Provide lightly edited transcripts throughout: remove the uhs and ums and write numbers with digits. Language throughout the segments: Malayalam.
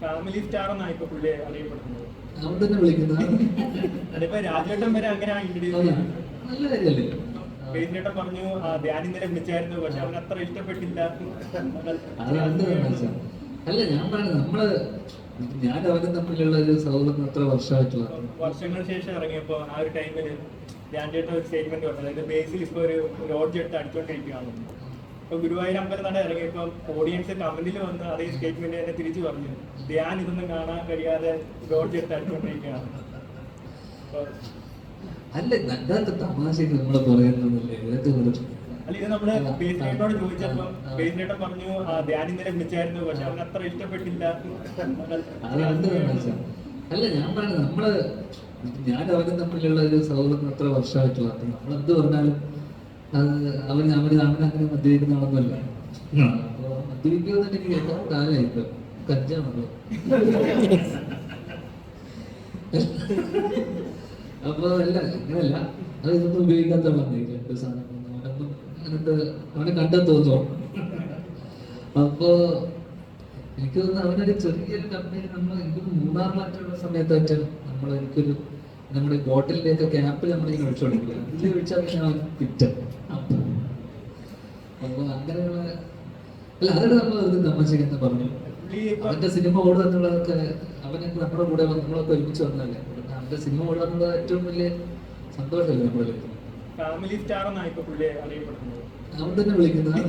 ഫാമിലി സ്റ്റാർ എന്നാണ് ഇപ്പൊ പുള്ളി അറിയപ്പെടുന്നത്. അവിടെ തന്നെ വിളിക്കുന്നത് അതിപ്പോ രാജേട്ടൻ വരെ അങ്ങനെ നല്ല കാര്യല്ലേ? പേരിനേട്ടൻ പറഞ്ഞു ധ്യാൻ ഇന്നലെ വിളിച്ചായിരുന്നു, പക്ഷെ അവൻ അത്ര ഇഷ്ടപ്പെട്ടില്ല. അല്ല, ഞാൻ പറഞ്ഞത് നമ്മള് ഞാൻ അവനും തമ്മിലുള്ള ഒരു സൗഹൃദം എത്ര വർഷമായിട്ടുള്ള വർഷങ്ങൾക്ക് ശേഷം ഇറങ്ങിയപ്പോ ആ ഒരു ടൈമിൽ ധ്യാൻ ചേട്ടൻ ഒരു സ്റ്റേറ്റ്മെന്റ് പറഞ്ഞു, അതായത് ബേസിൽ ഇപ്പൊ ഒരു ലോഡ്ജ് എടുത്ത് അടിച്ചോണ്ടിരിക്കുകയാണ്. ഇപ്പൊ ഗുരുവായൂർ അമ്പലം ഇറങ്ങിയപ്പോ ഓഡിയൻസ് കമന്റിൽ വന്ന് അതേ സ്റ്റേറ്റ്മെന്റ് തന്നെ തിരിച്ചു പറഞ്ഞു, ധ്യാൻ ഇതൊന്നും കാണാൻ കഴിയാതെ ലോഡ്ജ് എടുത്ത് അടിച്ചോണ്ടിരിക്കുകയാണ്. അല്ല, നല്ലത് തമാശക്ക് നമ്മള് പറയുന്നതല്ലേ ഇതൊക്കെ അല്ല, ഇത് നമ്മള് ബേസിനേട്ടനോട് ചോദിച്ചപ്പോ ബേസിനേട്ടൻ പറഞ്ഞു ധ്യാൻ ഇന്നലെ വിളിച്ചായിരുന്നു, പക്ഷെ അവൻ അത്ര ഇഷ്ടപ്പെട്ടില്ല. അല്ല, ഞാൻ പറഞ്ഞത് നമ്മള് ഞാൻ അവനും തമ്മിലുള്ള ഒരു സൗഹൃദം എത്ര വർഷമായിട്ടുള്ള നമ്മളെന്ത് പറഞ്ഞാലും അവൻ അങ്ങനെ മദ്യപിക്കുന്ന ആളൊന്നുമല്ല. അപ്പൊ മദ്യപിക്കുമെന്ന് എനിക്ക് കേൾക്കാൻ കാലമായിപ്പോ കഞ്ചാണല്ലോ. അപ്പൊ അല്ല, അങ്ങനല്ല, അത് ഇതൊന്നും ഉപയോഗിക്കാത്തവളാണ് രണ്ട് സാധനം അവനെ കണ്ടാൽ തോന്നുന്നു. അപ്പോ എനിക്ക് തോന്നുന്നു അവനൊരു ചെറിയൊരു കമ്പനി എനിക്ക് 3-ാം മാറ്റുള്ള സമയത്തായിട്ട് എനിക്കൊരു നമ്മുടെ ബോട്ടിലിലേക്ക് ക്യാപ്പ് നമ്മളിങ്ങനെ ഒഴിച്ചുകൊടുക്കില്ല, ഇതിൽ ഒഴിച്ചാൽ അവൻ കിട്ടും. അപ്പൊ അങ്ങനെയുള്ള അല്ല, അതൊക്കെ നമ്മൾ തമാശക്കെന്ന് പറഞ്ഞു. അവന്റെ സിനിമ ഓടുകയെന്നുള്ളതൊക്കെ അവനൊക്കെ നമ്മുടെ കൂടെ നമ്മളൊക്കെ ഒരുമിച്ച് വന്നല്ലേ. അവന്റെ സിനിമ ഓടുക ഏറ്റവും വലിയ സന്തോഷമല്ലേ നമ്മളിൽ. ഫാമിലി സ്റ്റാർ എന്നാണ് ഇപ്പൊ പുള്ളി അറിയപ്പെടുന്നത്. അവിടെ തന്നെ വിളിക്കുന്നത്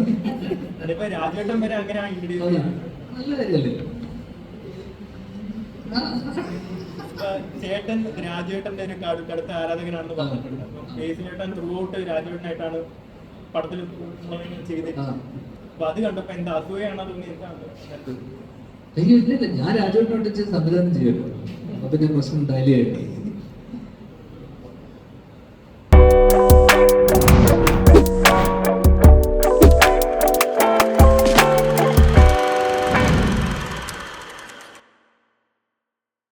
അതിപ്പോ രാജേട്ടൻ വരെ അങ്ങനെ നല്ല കാര്യല്ലേ? ചേട്ടൻ രാജേട്ടന്റെ ഒരു കടുത്ത ആരാധകനാണെന്ന് പറഞ്ഞിട്ടുണ്ട്. അപ്പൊ ബേസിലേട്ടൻ ത്രൂ ഔട്ട് രാജേട്ടനായിട്ടാണ് പടത്തിൽ ചെയ്തിട്ടുള്ളത്. അപ്പൊ അത് കണ്ടപ്പോ എന്താ അസൂയാണോ തോന്നി? അയ്യോ, ഇല്ല, ഞാൻ രാജേട്ടനോട് സംവിധാനം ചെയ്യുമല്ലോ, അപ്പൊ പിന്നെ പ്രശ്നം ഉണ്ടായില്ലേ.